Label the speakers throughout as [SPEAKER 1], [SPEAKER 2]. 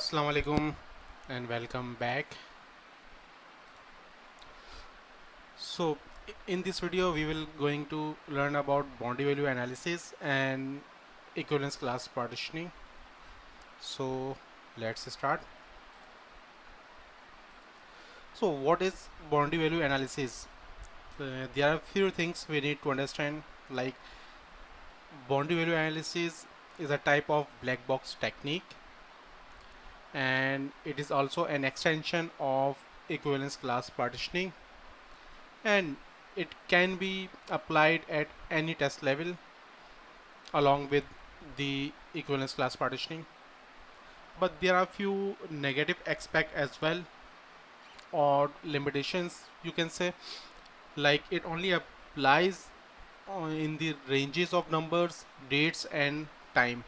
[SPEAKER 1] Assalamu alaikum and welcome back. So in this video we will going to learn about boundary value analysis and equivalence class partitioning. So let's start. So what is boundary value analysis? There are few things we need to understand, like boundary value analysis is a type of black box technique, and it is also an extension of equivalence class partitioning, and it can be applied at any test level along with the equivalence class partitioning. But there are few negative aspects as well, or limitations you can say, like it only applies in the ranges of numbers, dates and time,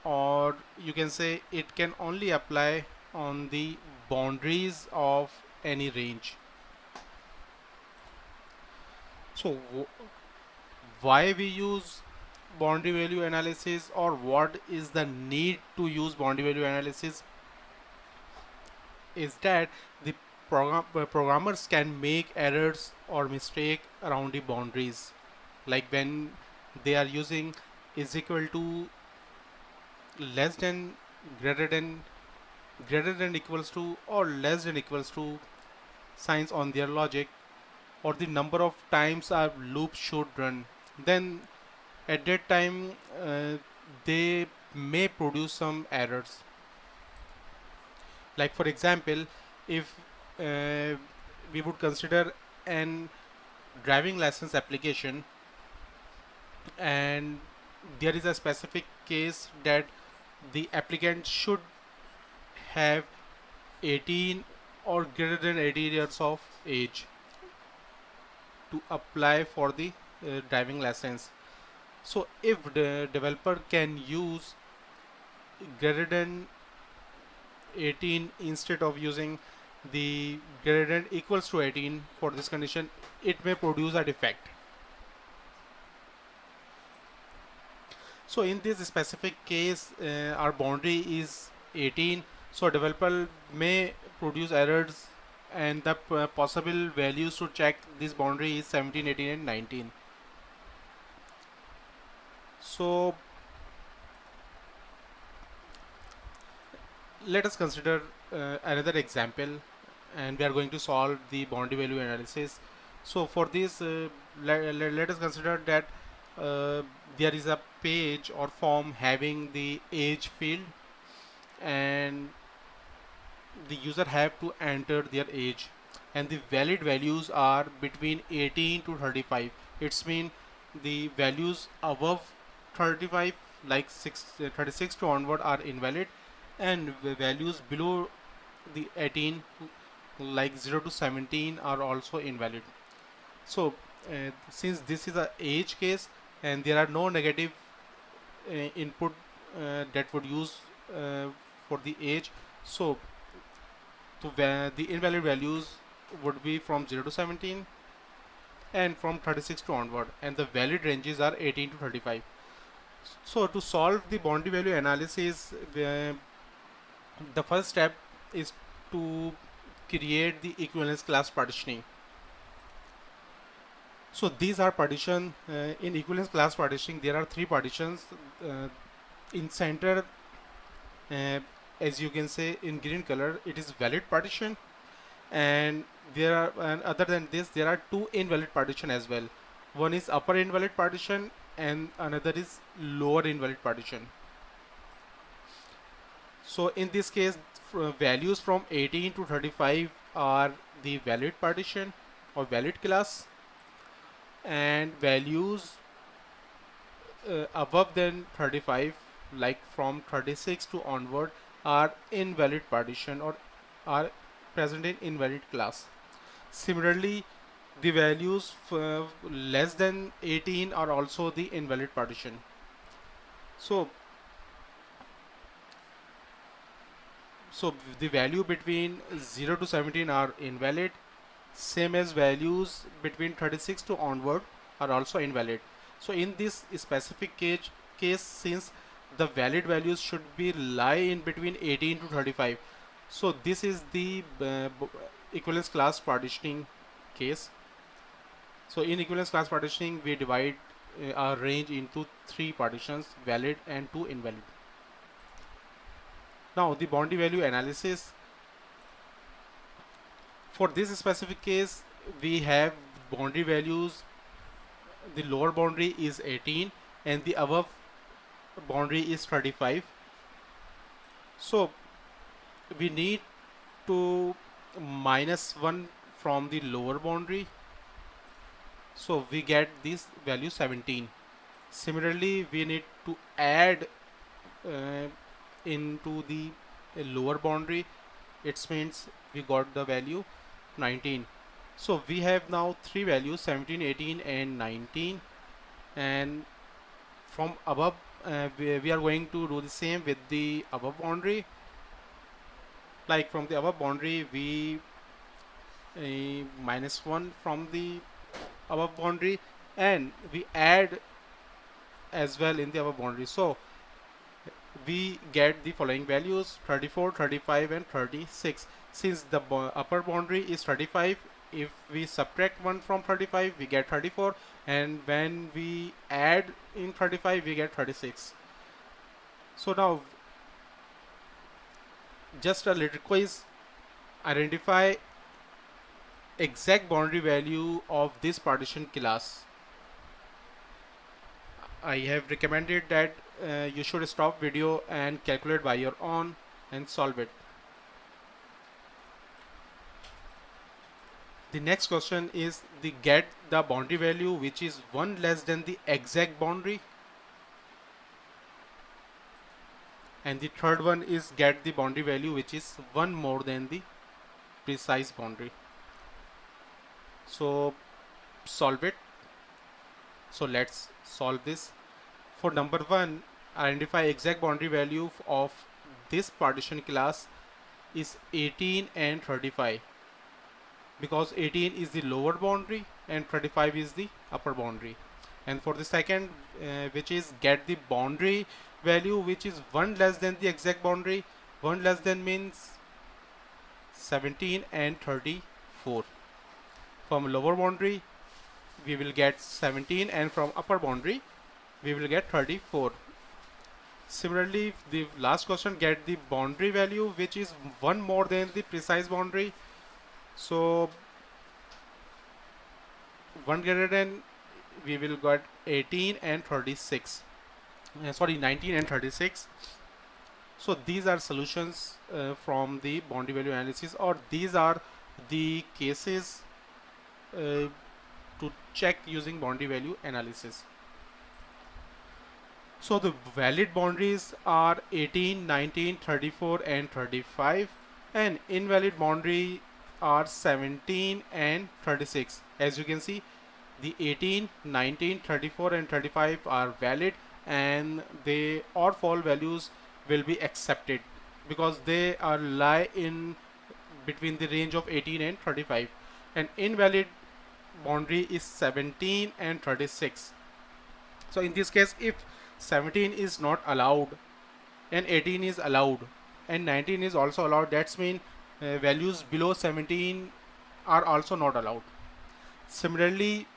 [SPEAKER 1] or you can say it can only apply on the boundaries of any range. So why we use boundary value analysis, or what is the need to use boundary value analysis, is that the programmers can make errors or mistake around the boundaries, like when they are using is equal to, less than, greater than, greater than equals to, or less than equals to signs on their logic, or the number of times our loop should run. Then at that time they may produce some errors. Like for example, if we would consider an driving license application, and there is a specific case that the applicant should have 18 or greater than 18 years of age to apply for the driving license. So if the developer can use greater than 18 instead of using the greater than equals to 18 for this condition, it may produce a defect. So in this specific case, our boundary is 18, so developer may produce errors, and the possible values to check this boundary is 17, 18 and 19. So let us consider another example, and we are going to solve the boundary value analysis. So for this, let us consider that there is a page or form having the age field, and the user have to enter their age, and the valid values are between 18 to 35. It's mean the values above 35, like 36 to onward, are invalid, and the values below the 18, like 0 to 17, are also invalid. So since this is a age case and there are no negative input that would use for the age, so the invalid values would be from 0 to 17 and from 36 to onward, and the valid ranges are 18 to 35. So to solve the boundary value analysis, the first step is to create the equivalence class partitioning. So these are partition in equivalence class partitioning. There are three partitions. In center, uh, as you can say in green color, it is valid partition, and there are, and other than this, there are two invalid partition as well. One is upper invalid partition and another is lower invalid partition. So in this case, values from 18 to 35 are the valid partition or valid class, and values above than 35, like from 36 to onward, are invalid partition or are present in invalid class. Similarly, the values less than 18 are also the invalid partition. So so the value between 0 to 17 are invalid, same as values between 36 to onward are also invalid. So in this specific case, since the valid values should be lie in between 18 to 35. So this is the equivalence class partitioning case. So in equivalence class partitioning, we divide our range into three partitions: valid and two invalid. Now the boundary value analysis. For this specific case, we have boundary values. The lower boundary is 18 and the above boundary is 35. So we need to minus 1 from the lower boundary, so we get this value 17. Similarly, we need to add uh, into the lower boundary. It means we got the value 19. So we have now three values, 17, 18 and 19, and from above we are going to do the same with the above boundary. Like from the above boundary, we minus 1 from the above boundary and we add as well in the above boundary. So we get the following values: 34, 35 and 36. Since the upper boundary is 35, if we subtract 1 from 35 we get 34, and when we add in 35 we get 36. So now just a little quiz: identify exact boundary value of this partition class. I have recommended that you should stop video and calculate by your own and solve it. The next question is the get the boundary value which is one less than the exact boundary, and the third one is get the boundary value which is one more than the precise boundary. So solve it. So let's solve this. For number 1, identify exact boundary value of this partition class is 18 and 35, because 18 is the lower boundary and 35 is the upper boundary. And for the second, which is get the boundary value which is one less than the exact boundary. One less than means 17 and 34. From lower boundary we will get 17, and from upper boundary we will get 34. Similarly, the last question, get the boundary value which is one more than the precise boundary. So 1 greater than, we will get 18 and 36. Sorry, 19 and 36. So these are solutions from the boundary value analysis, or these are the cases to check using boundary value analysis. So the valid boundaries are 18, 19, 34 and 35, and invalid boundary are 17 and 36. As you can see, the 18, 19, 34 and 35 are valid, and they or fall values will be accepted because they are lie in between the range of 18 and 35. And invalid boundary is 17 and 36. So in this case, if 17 is not allowed and 18 is allowed and 19 is also allowed, that's mean values below 17 are also not allowed. Similarly,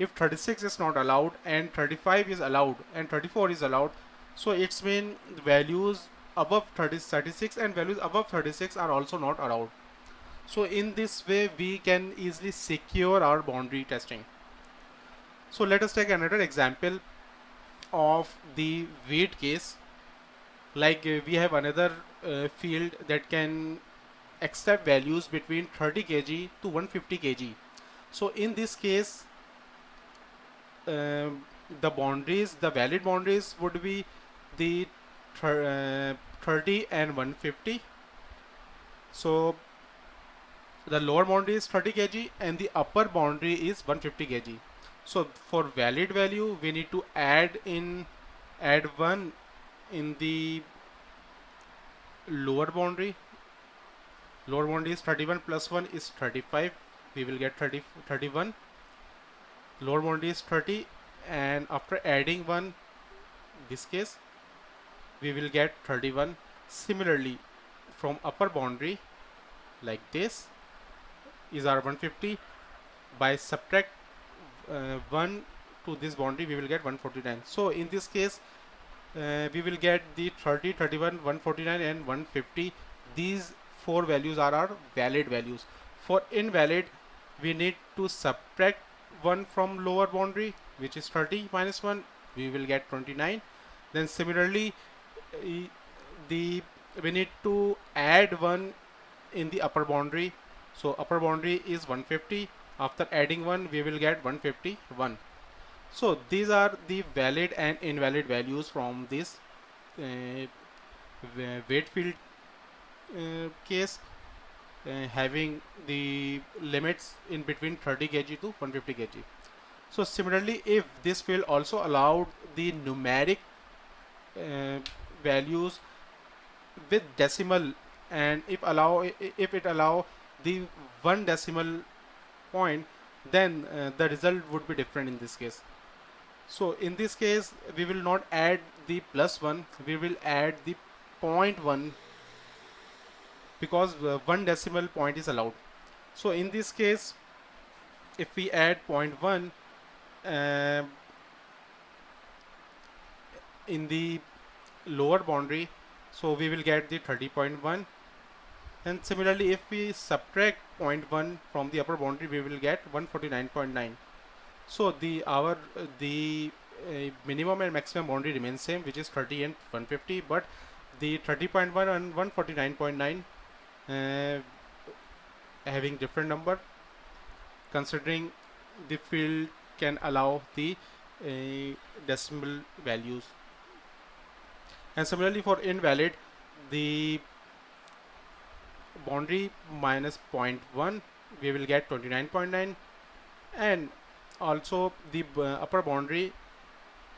[SPEAKER 1] if 36 is not allowed and 35 is allowed and 34 is allowed, so it's mean values above 36 and values above 36 are also not allowed. So in this way we can easily secure our boundary testing. So let us take another example of the weight case. Like we have another field that can accept values between 30 kg to 150 kg. So in this case, the boundaries, the valid boundaries would be the 30 and 150. So the lower boundary is 30 kg and the upper boundary is 150 kg. So for valid value we need to add 1 in the lower boundary. Lower boundary is 31 plus 1 is 35. We will get 31. Lower boundary is 30, and after adding 1, this case we will get 31. Similarly, from upper boundary, like this is our 150. By subtract 1 to this boundary, we will get 149. So in this case, we will get the 30, 31, 149 and 150. These four values are our valid values. For invalid, we need to subtract 1 from lower boundary, which is 30 minus 1, we will get 29. Then similarly, the we need to add 1 in the upper boundary. So upper boundary is 150. After adding 1, we will get 151. So these are the valid and invalid values from this uh, weight field case, having the limits in between 30 kg to 150 kg. So similarly, if this field also allowed the numeric uh, values with decimal, and if it allow the one decimal point, then the result would be different in this case. So in this case, we will not add the +1, we will add the 0.1, because one decimal point is allowed. So in this case, if we add 0.1 uh, in the lower boundary, so we will get the 30.1. And similarly, if we subtract 0.1 from the upper boundary, we will get 149.9. So the minimum and maximum boundary remains same, which is 30 and 150, but the 30.1 and 149.9 uh, having different number, considering the field can allow the decimal values. And similarly, for invalid, the boundary minus 0.1, we will get 29.9, and also the upper boundary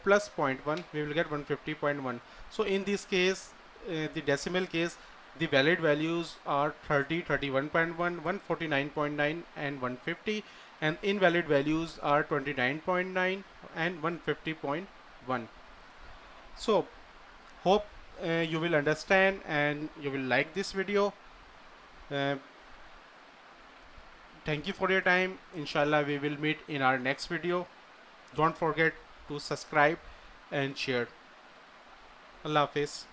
[SPEAKER 1] plus 0.1, we will get 150.1. So in this case, the decimal case, the valid values are 30, 31.1, 149.9 and 150, and invalid values are 29.9 and 150.1. So hope you will understand and you will like this video. uh, Thank you for your time. Inshallah, we will meet in our next video. Don't forget to subscribe and share. Allah Hafiz.